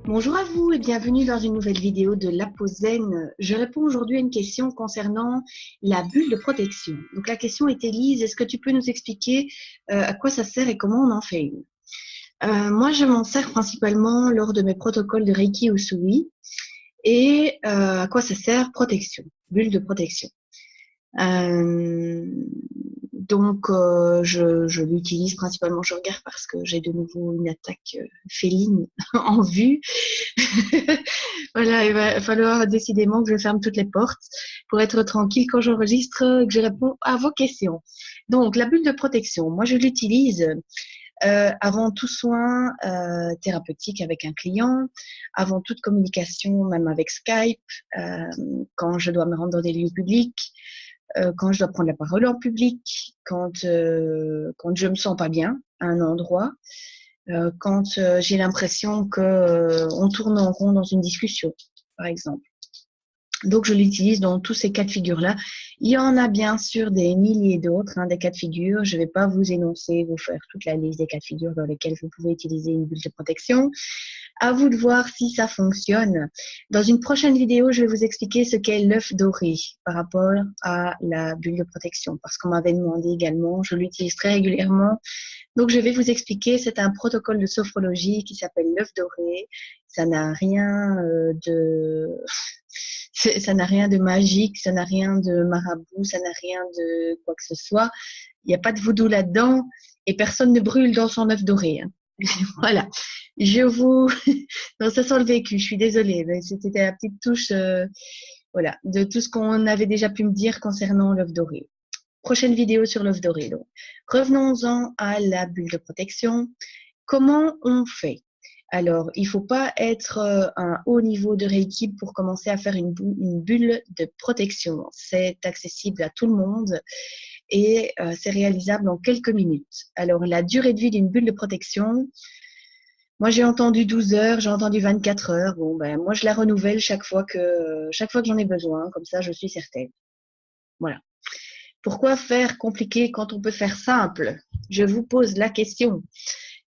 Bonjour à vous et bienvenue dans une nouvelle vidéo de l'Apozen. Je réponds aujourd'hui à une question concernant la bulle de protection. Donc la question est Élise, est-ce que tu peux nous expliquer à quoi ça sert et comment on en fait une? Moi, je m'en sers principalement lors de mes protocoles de Reiki Usui. Et à quoi ça sert? Protection, bulle de protection. Euh, je l'utilise principalement, je regarde parce que j'ai de nouveau une attaque féline en vue. Voilà, il va falloir décidément que je ferme toutes les portes pour être tranquille quand j'enregistre, que je réponds à vos questions. Donc, la bulle de protection, moi, je l'utilise avant tout soin thérapeutique avec un client, avant toute communication, même avec Skype, quand je dois me rendre dans des lieux publics, quand je dois prendre la parole en public, quand je me sens pas bien à un endroit, quand j'ai l'impression que on tourne en rond dans une discussion, par exemple. Donc, je l'utilise dans tous ces cas de figure-là. Il y en a bien sûr des milliers d'autres, des cas de figure. Je ne vais pas vous énoncer, vous faire toute la liste des cas de figure dans lesquels vous pouvez utiliser une bulle de protection. À vous de voir si ça fonctionne. Dans une prochaine vidéo, je vais vous expliquer ce qu'est l'œuf doré par rapport à la bulle de protection, parce qu'on m'avait demandé également, je l'utilise très régulièrement. Donc, je vais vous expliquer, c'est un protocole de sophrologie qui s'appelle l'œuf doré. Ça n'a rien ça n'a rien de magique, ça n'a rien de marabout, ça n'a rien de quoi que ce soit. Il n'y a pas de voodoo là-dedans et personne ne brûle dans son œuf doré. Voilà. Je vous. Non, ça sent le vécu, je suis désolée. Mais c'était la petite touche voilà, de tout ce qu'on avait déjà pu me dire concernant l'œuf doré. Prochaine vidéo sur l'œuf doré. Donc, revenons-en à la bulle de protection. Comment on fait? Alors, il ne faut pas être un haut niveau de Reiki pour commencer à faire une bulle de protection. C'est accessible à tout le monde et c'est réalisable en quelques minutes. Alors, la durée de vie d'une bulle de protection, moi j'ai entendu 12 heures, j'ai entendu 24 heures. Bon, ben, moi je la renouvelle chaque fois que j'en ai besoin, comme ça je suis certaine. Voilà. Pourquoi faire compliqué quand on peut faire simple? Je vous pose la question.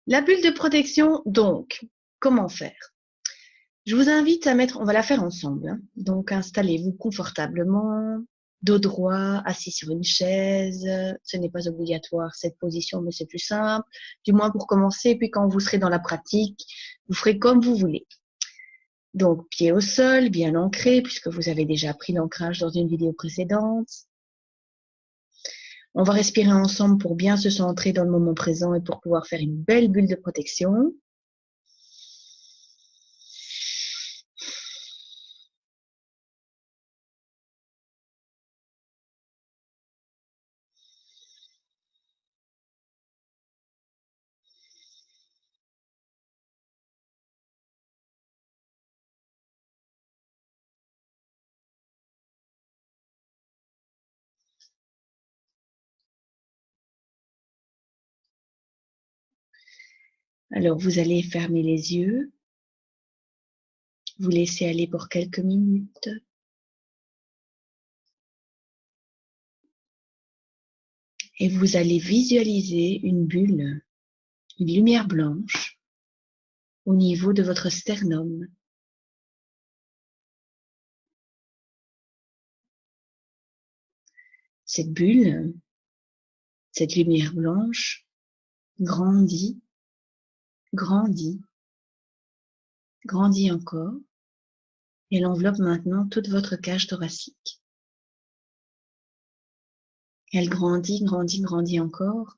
La bulle de protection, donc, comment faire? Je vous invite à mettre, on va la faire ensemble. Donc, installez-vous confortablement, dos droit, assis sur une chaise. Ce n'est pas obligatoire cette position, mais c'est plus simple. Du moins pour commencer, puis quand vous serez dans la pratique, vous ferez comme vous voulez. Donc, pied au sol, bien ancré, puisque vous avez déjà appris l'ancrage dans une vidéo précédente. On va respirer ensemble pour bien se centrer dans le moment présent et pour pouvoir faire une belle bulle de protection. Alors, vous allez fermer les yeux, vous laisser aller pour quelques minutes. Et vous allez visualiser une bulle, une lumière blanche au niveau de votre sternum. Cette bulle, cette lumière blanche grandit, grandit, grandit encore. Elle enveloppe maintenant toute votre cage thoracique. Elle grandit, grandit, grandit encore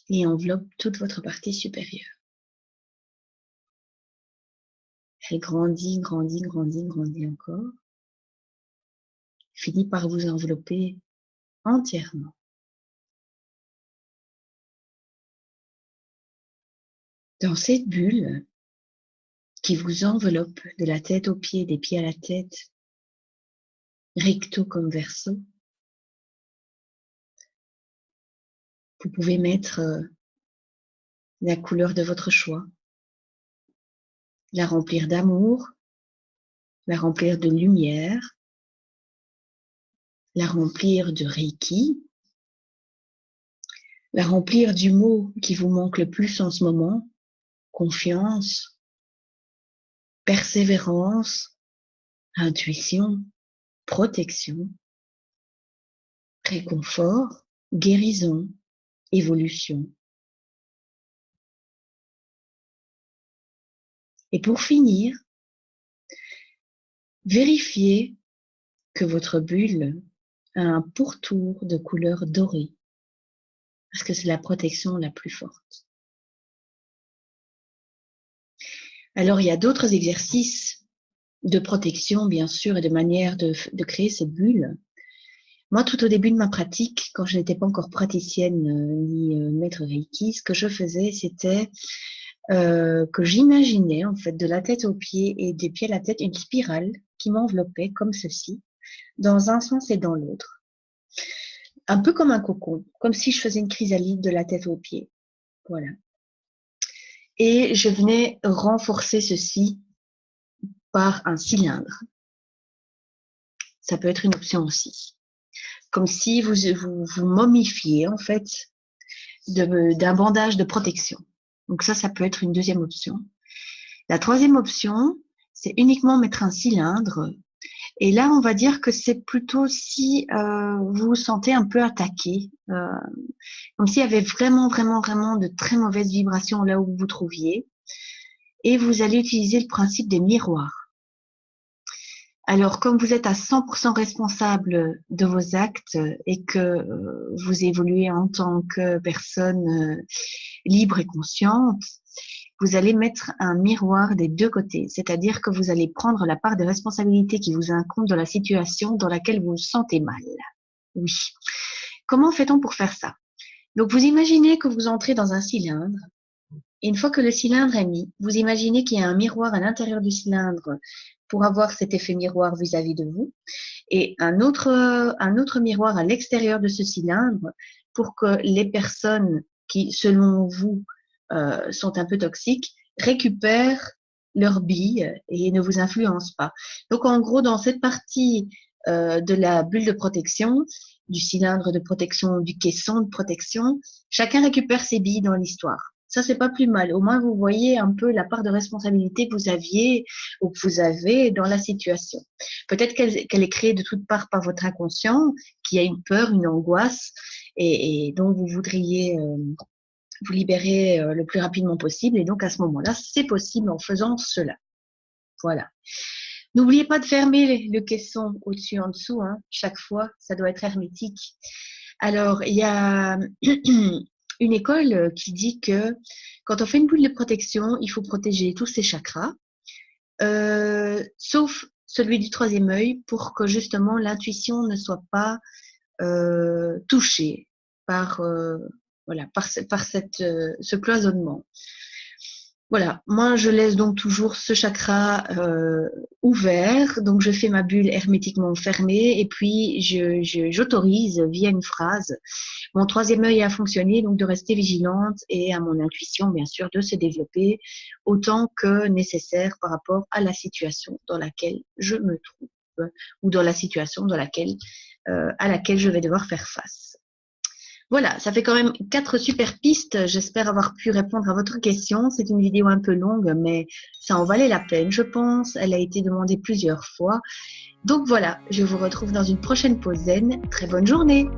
et enveloppe toute votre partie supérieure. Elle grandit, grandit, grandit, grandit encore, finit par vous envelopper entièrement. Dans cette bulle qui vous enveloppe de la tête aux pieds, des pieds à la tête, recto comme verso, vous pouvez mettre la couleur de votre choix, la remplir d'amour, la remplir de lumière, la remplir de Reiki, la remplir du mot qui vous manque le plus en ce moment, confiance, persévérance, intuition, protection, réconfort, guérison, évolution. Et pour finir, vérifiez que votre bulle a un pourtour de couleur dorée, parce que c'est la protection la plus forte. Alors, il y a d'autres exercices de protection, bien sûr, et de manière de créer ces bulles. Moi, tout au début de ma pratique, quand je n'étais pas encore praticienne ni maître Reiki, ce que je faisais, c'était que j'imaginais, en fait, de la tête aux pieds et des pieds à la tête, une spirale qui m'enveloppait comme ceci, dans un sens et dans l'autre. Un peu comme un cocon, comme si je faisais une chrysalide de la tête aux pieds. Voilà. Et je venais renforcer ceci par un cylindre. Ça peut être une option aussi. Comme si vous momifiez, en fait, d'un bandage de protection. Donc ça peut être une deuxième option. La troisième option, c'est uniquement mettre un cylindre. Et là, on va dire que c'est plutôt si vous vous sentez un peu attaqué, comme s'il y avait vraiment de très mauvaises vibrations là où vous vous trouviez. Et vous allez utiliser le principe des miroirs. Alors, comme vous êtes à 100% responsable de vos actes et que vous évoluez en tant que personne libre et consciente, vous allez mettre un miroir des deux côtés. C'est-à-dire que vous allez prendre la part de responsabilité qui vous incombe dans la situation dans laquelle vous vous sentez mal. Oui. Comment fait-on pour faire ça? Donc, vous imaginez que vous entrez dans un cylindre. Et une fois que le cylindre est mis, vous imaginez qu'il y a un miroir à l'intérieur du cylindre pour avoir cet effet miroir vis-à-vis de vous, et un autre miroir à l'extérieur de ce cylindre pour que les personnes qui, selon vous, sont un peu toxiques, récupèrent leurs billes et ne vous influencent pas. Donc, en gros, dans cette partie de la bulle de protection, du cylindre de protection, du caisson de protection, chacun récupère ses billes dans l'histoire. Ça, c'est pas plus mal. Au moins, vous voyez un peu la part de responsabilité que vous aviez ou que vous avez dans la situation. Peut-être qu'elle est créée de toutes parts par votre inconscient, qui a une peur, une angoisse, et dont vous voudriez vous libérer le plus rapidement possible. Et donc, à ce moment-là, c'est possible en faisant cela. Voilà. N'oubliez pas de fermer le caisson au-dessus, en dessous. Hein. Chaque fois, ça doit être hermétique. Alors, il y a une école qui dit que quand on fait une bulle de protection, il faut protéger tous ses chakras, sauf celui du troisième œil, pour que justement l'intuition ne soit pas touchée par ce cloisonnement. Voilà, moi je laisse donc toujours ce chakra ouvert, donc je fais ma bulle hermétiquement fermée et puis j'autorise via une phrase mon troisième œil à fonctionner, donc de rester vigilante et à mon intuition bien sûr de se développer autant que nécessaire par rapport à la situation dans laquelle je me trouve ou dans la situation à laquelle je vais devoir faire face. Voilà, ça fait quand même 4 super pistes. J'espère avoir pu répondre à votre question. C'est une vidéo un peu longue, mais ça en valait la peine, je pense. Elle a été demandée plusieurs fois. Donc voilà, je vous retrouve dans une prochaine pause zen. Très bonne journée!